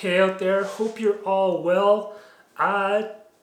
Hey out there, hope you're all well.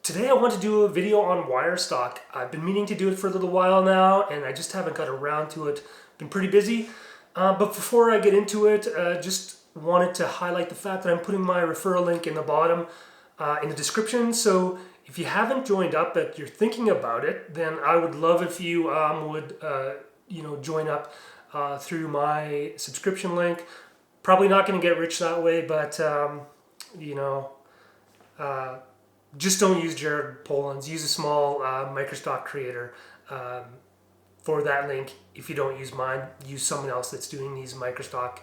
Today I want to do a video on Wirestock. I've been meaning to do it for a little while now and I just haven't got around to it. Been pretty busy. But before I get into it, just wanted to highlight the fact that I'm putting my referral link in the bottom in the description. So if you haven't joined up, but you're thinking about it, then I would love if you would join up through my subscription link. Probably not going to get rich that way, but just don't use Jared Poland's. Use a small microstock creator for that link. If you don't use mine, use someone else that's doing these microstock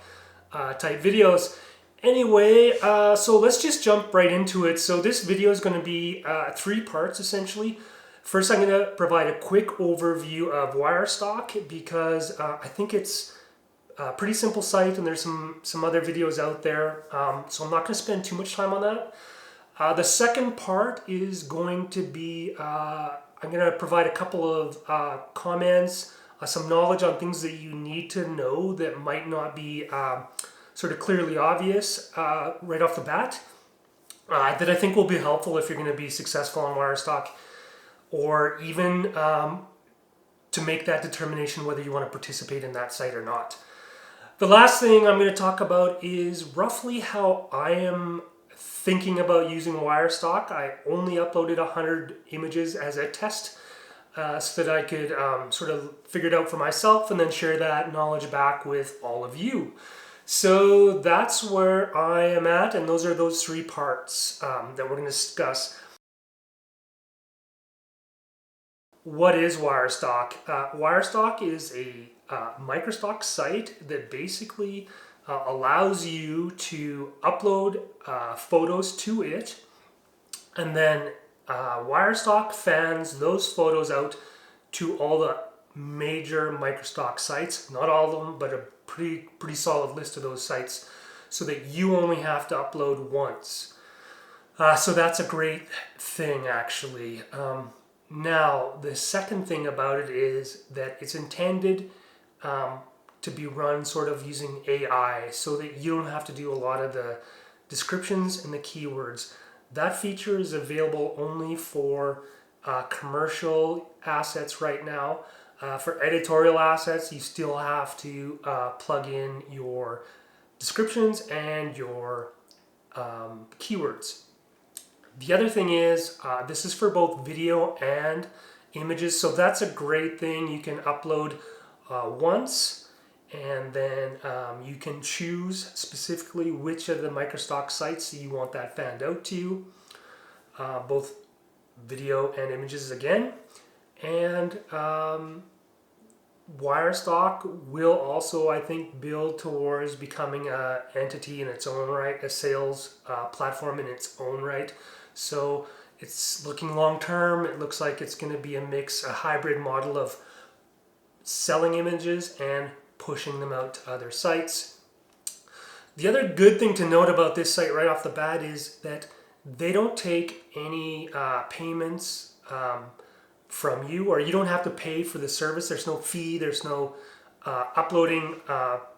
type videos. Anyway, so let's just jump right into it. So this video is going to be 3 parts essentially. First, I'm going to provide a quick overview of Wirestock because I think it's a pretty simple site and there's some other videos out there. So I'm not going to spend too much time on that. The second part is going to be, I'm going to provide a couple of comments, some knowledge on things that you need to know that might not be sort of clearly obvious right off the bat, that I think will be helpful if you're going to be successful on Wirestock, or even to make that determination whether you want to participate in that site or not. The last thing I'm going to talk about is roughly how I am thinking about using Wirestock. I only uploaded 100 images as a test so that I could sort of figure it out for myself and then share that knowledge back with all of you. So that's where I am at, and those are those 3 parts that we're going to discuss. What is Wirestock? Wirestock is a microstock site that basically allows you to upload photos to it, and then Wirestock fans those photos out to all the major microstock sites. Not all of them, but a pretty solid list of those sites, so that you only have to upload once. So that's a great thing, actually. Now, the second thing about it is that it's intended to be run sort of using AI, so that you don't have to do a lot of the descriptions and the keywords. That feature is available only for commercial assets right now. For editorial assets, you still have to plug in your descriptions and your keywords. The other thing is, this is for both video and images, so that's a great thing. You can upload once, and then you can choose specifically which of the microstock sites you want that fanned out to, both video and images again. And Wirestock will also, I think, build towards becoming an entity in its own right, a sales platform in its own right. So it's looking long term. It looks like it's going to be a mix, a hybrid model of selling images and pushing them out to other sites. The other good thing to note about this site right off the bat is that they don't take any payments from you, or you don't have to pay for the service. There's no fee, there's no uploading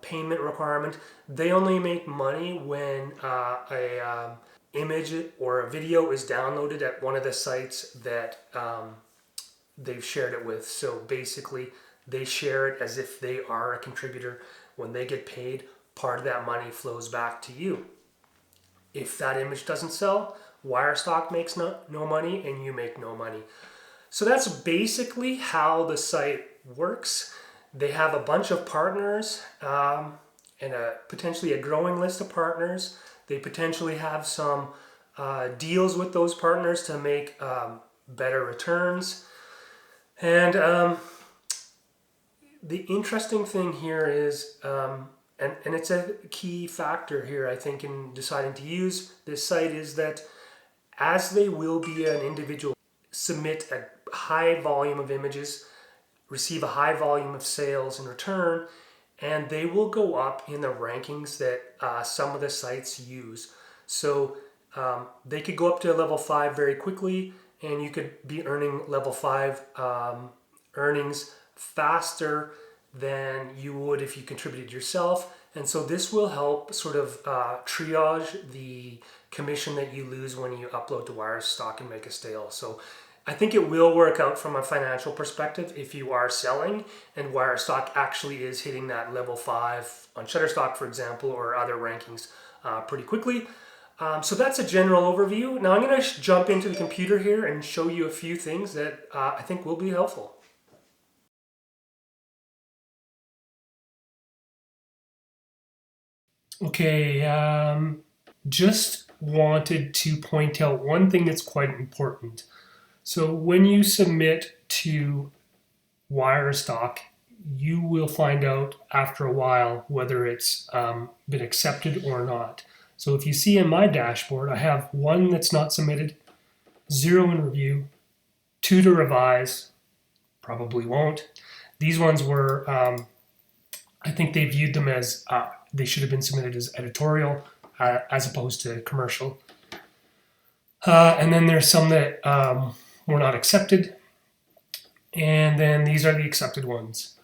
payment requirement. They only make money when a image or a video is downloaded at one of the sites that they've shared it with. So basically, they share it as if they are a contributor. When they get paid, part of that money flows back to you. If that image doesn't sell, Wirestock makes no money and you make no money. So that's basically how the site works. They have a bunch of partners and potentially a growing list of partners. They potentially have some deals with those partners to make better returns. And the interesting thing here is, and it's a key factor here, I think, in deciding to use this site, is that as they will be an individual, submit a high volume of images, receive a high volume of sales in return, and they will go up in the rankings that some of the sites use. So they could go up to level 5 very quickly, and you could be earning level 5 earnings faster than you would if you contributed yourself. And so this will help sort of triage the commission that you lose when you upload to Wirestock and make a sale. So I think it will work out from a financial perspective if you are selling and Wirestock actually is hitting that level 5 on Shutterstock, for example, or other rankings pretty quickly. So that's a general overview. Now I'm going to jump into the computer here and show you a few things that I think will be helpful. Okay, just wanted to point out one thing that's quite important. So when you submit to Wirestock, you will find out after a while whether it's been accepted or not. So if you see in my dashboard, I have 1 that's not submitted, 0 in review, 2 to revise, probably won't. These ones were, I think they viewed them as, they should have been submitted as editorial as opposed to commercial. And then there's some that were not accepted. And then these are the accepted ones.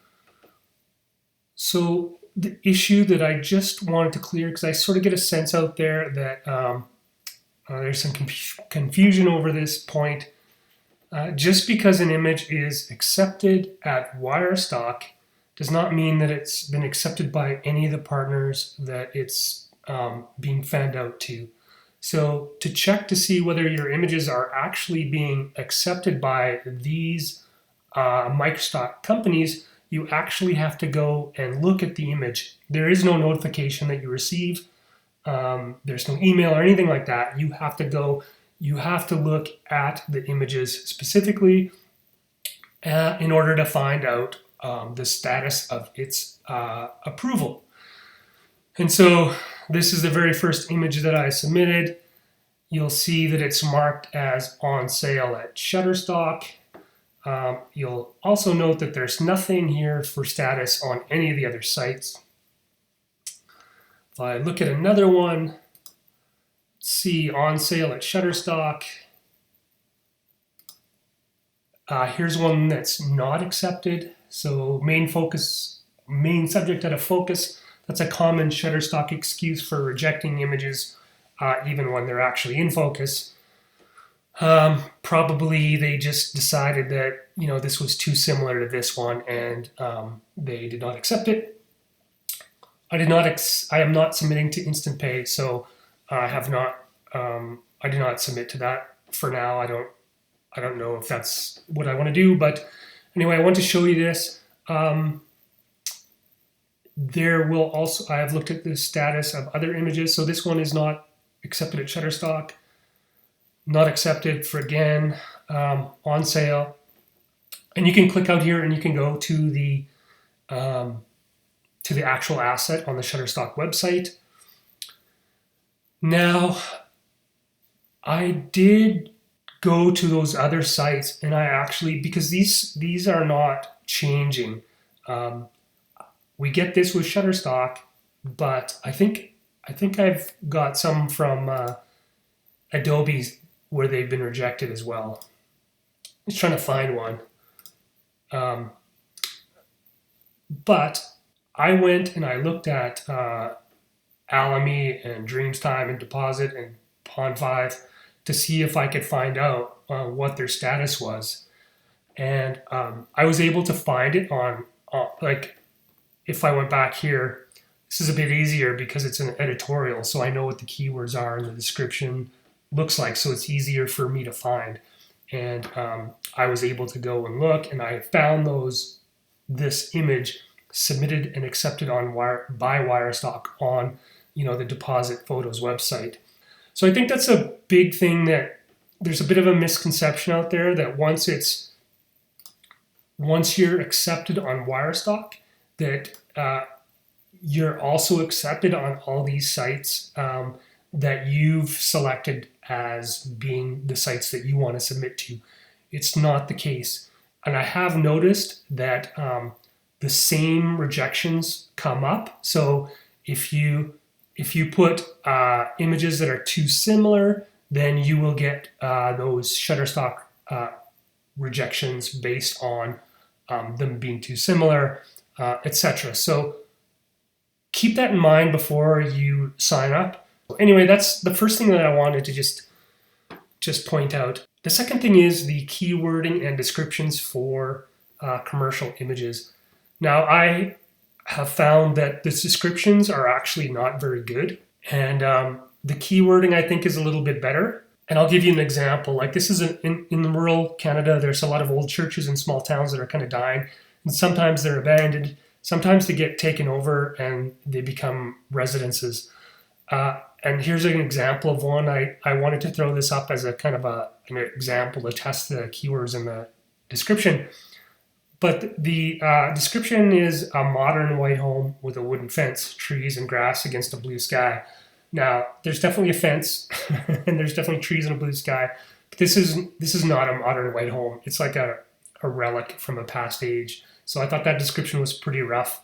So the issue that I just wanted to clear, because I sort of get a sense out there that there's some confusion over this point. Just because an image is accepted at Wirestock does not mean that it's been accepted by any of the partners that it's being fanned out to. So to check to see whether your images are actually being accepted by these microstock companies, you actually have to go and look at the image. There is no notification that you receive. There's no email or anything like that. You have to go, you have to look at the images specifically in order to find out the status of its approval. And so this is the very first image that I submitted. You'll see that it's marked as on sale at Shutterstock. You'll also note that there's nothing here for status on any of the other sites. If I look at another one, see on sale at Shutterstock. Here's one that's not accepted. So main subject out of focus. That's a common Shutterstock excuse for rejecting images even when they're actually in focus. Probably they just decided that this was too similar to this one and they did not accept it. I am not submitting to Instant Pay, so I did not submit to that for now. I don't know if that's what I want to do, but anyway, I want to show you this. There will also, I have looked at the status of other images. So this one is not accepted at Shutterstock, not accepted for again, on sale. And you can click out here and you can go to the actual asset on the Shutterstock website. Now, I did go to those other sites and I actually, because these are not changing. We get this with Shutterstock, but I think I've got some from Adobe where they've been rejected as well. I'm just trying to find one. But I went and I looked at Alamy and Dreamstime and Deposit and Pond5 to see if I could find out what their status was. And I was able to find it on, if I went back here, this is a bit easier because it's an editorial, so I know what the keywords are and the description looks like, so it's easier for me to find. And I was able to go and look, and I found this image submitted and accepted by Wirestock on the Deposit Photos website. So I think that's a big thing, that there's a bit of a misconception out there that once you're accepted on Wirestock, that you're also accepted on all these sites that you've selected as being the sites that you want to submit to. It's not the case. And I have noticed that the same rejections come up. So if you put images that are too similar, then you will get those Shutterstock rejections based on them being too similar, etc. So keep that in mind before you sign up. Anyway, that's the first thing that I wanted to just point out. The second thing is the keywording and descriptions for commercial images. Now, I have found that the descriptions are actually not very good, and the keywording I think is a little bit better. And I'll give you an example. Like this is in rural Canada, there's a lot of old churches in small towns that are kind of dying, and sometimes they're abandoned. Sometimes they get taken over and they become residences. And here's an example of one. I wanted to throw this up as a kind of an example to test the keywords in the description. But the description is a modern white home with a wooden fence, trees and grass against a blue sky. Now, there's definitely a fence and there's definitely trees and a blue sky. But this is not a modern white home. It's like a relic from a past age. So I thought that description was pretty rough.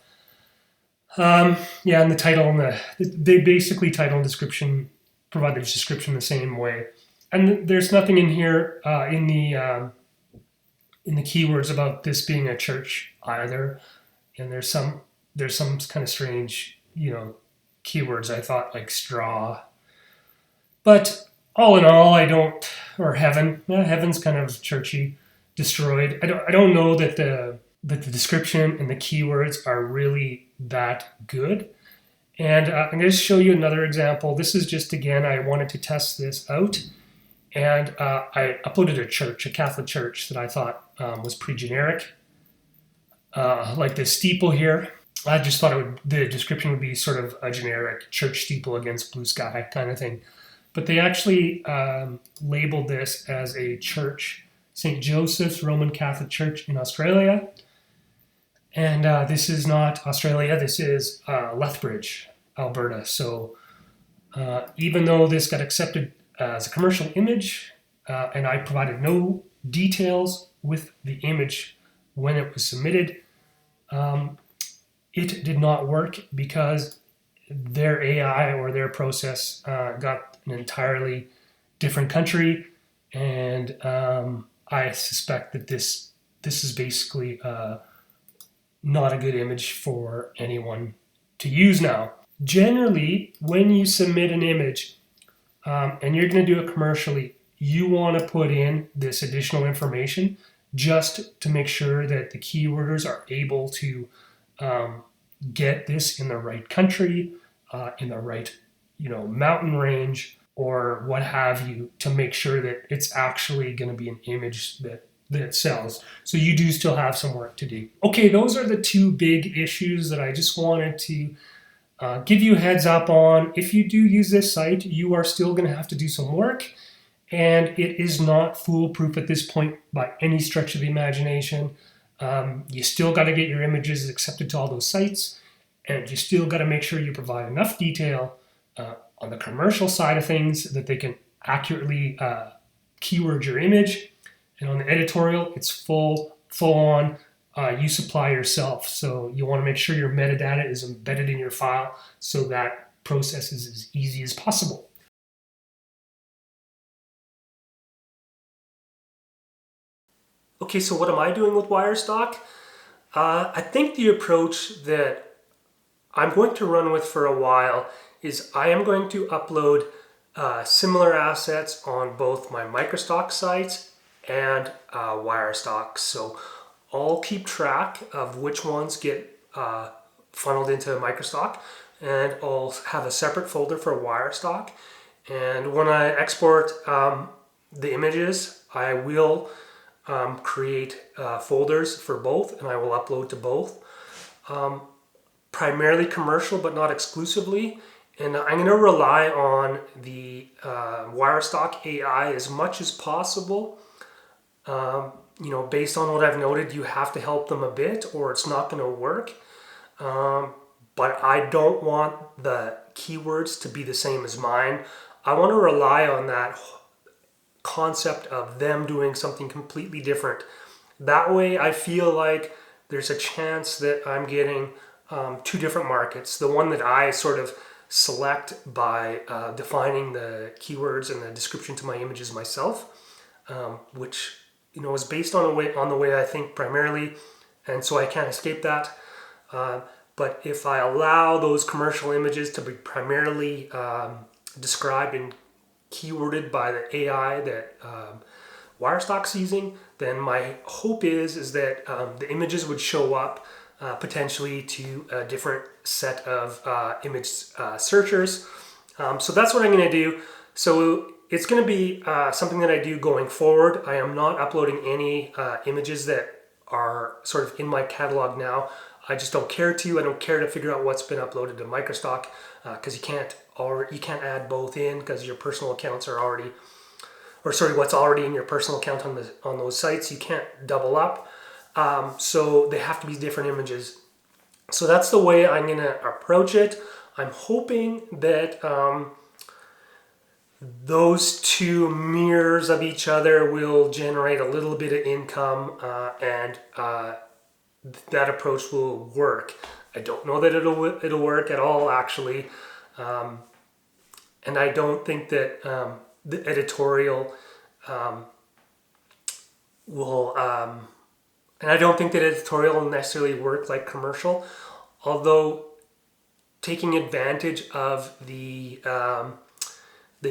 Yeah, and the title and they basically title and description provide the description the same way. And there's nothing in here in the keywords about this being a church either. And there's some kind of strange, keywords I thought like straw. But all in all, heaven's kind of churchy, destroyed. I don't know that the description and the keywords are really that good. And I'm going to show you another example. This is just, again, I wanted to test this out. And I uploaded a Catholic church that I thought was pretty generic. Like the steeple here. I just thought the description would be sort of a generic church steeple against blue sky kind of thing. But they actually labeled this as a church, St. Joseph's Roman Catholic Church in Australia. And this is not Australia, this is Lethbridge, Alberta. So even though this got accepted as a commercial image, and I provided no details with the image when it was submitted, it did not work because their AI or their process got an entirely different country, and I suspect that this is basically not a good image for anyone to use now. Generally, when you submit an image and you're going to do it commercially, you want to put in this additional information just to make sure that the keyworders are able to get this in the right country, in the right, mountain range or what have you, to make sure that it's actually going to be an image that sells. So you do still have some work to do. Okay, those are the two big issues that I just wanted to give you a heads up on. If you do use this site, you are still going to have to do some work, and it is not foolproof at this point by any stretch of the imagination. You still got to get your images accepted to all those sites, and you still got to make sure you provide enough detail on the commercial side of things that they can accurately keyword your image. And on the editorial, it's full on. You supply yourself. So you want to make sure your metadata is embedded in your file so that process is as easy as possible. Okay, so what am I doing with Wirestock? I think the approach that I'm going to run with for a while is I am going to upload similar assets on both my microstock sites and Wirestock. So I'll keep track of which ones get funneled into microstock, and I'll have a separate folder for Wirestock. And when I export the images, I will create folders for both, and I will upload to both. Primarily commercial, but not exclusively. And I'm going to rely on the Wirestock AI as much as possible. Based on what I've noted, you have to help them a bit or it's not going to work. But I don't want the keywords to be the same as mine. I want to rely on that concept of them doing something completely different. That way I feel like there's a chance that I'm getting two different markets. The one that I sort of select by defining the keywords and the description to my images myself, which is based on the way I think primarily, and so I can't escape that. But if I allow those commercial images to be primarily described and keyworded by the AI that Wirestock's using, then my hope is that the images would show up potentially to a different set of image searchers. So that's what I'm going to do. So it's going to be something that I do going forward. I am not uploading any images that are sort of in my catalog now. I just don't care to. I don't care to figure out what's been uploaded to microstock because you can't add both in because your personal accounts are already, or sorry, what's already in your personal account on those sites. You can't double up. So they have to be different images. So that's the way I'm going to approach it. I'm hoping that those two mirrors of each other will generate a little bit of income and that approach will work. I don't know that it'll work at all, actually. And I don't think that the editorial will... and I don't think that editorial will necessarily work like commercial, although taking advantage of the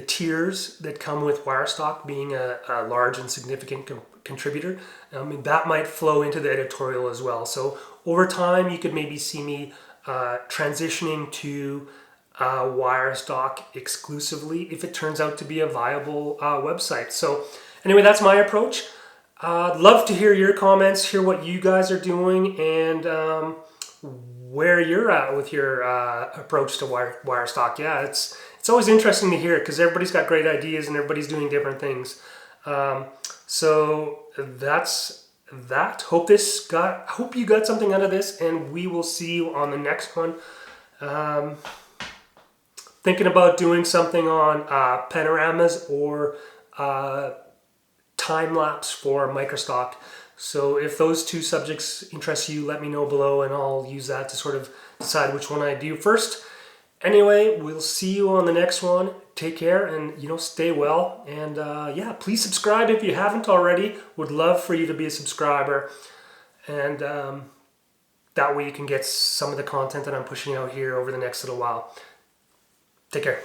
tiers that come with Wirestock being a large and significant contributor, that might flow into the editorial as well. So over time, you could maybe see me transitioning to Wirestock exclusively if it turns out to be a viable website. So anyway, that's my approach. I'd love to hear your comments, hear what you guys are doing, and where you're at with your approach to Wirestock. Yeah, it's always interesting to hear because everybody's got great ideas and everybody's doing different things. So that's that. Hope you got something out of this, and we will see you on the next one. Thinking about doing something on panoramas or time lapse for microstock. So if those two subjects interest you, let me know below and I'll use that to sort of decide which one I do first. Anyway, we'll see you on the next one. Take care and, stay well. And yeah, please subscribe if you haven't already. Would love for you to be a subscriber. And that way you can get some of the content that I'm pushing out here over the next little while. Take care.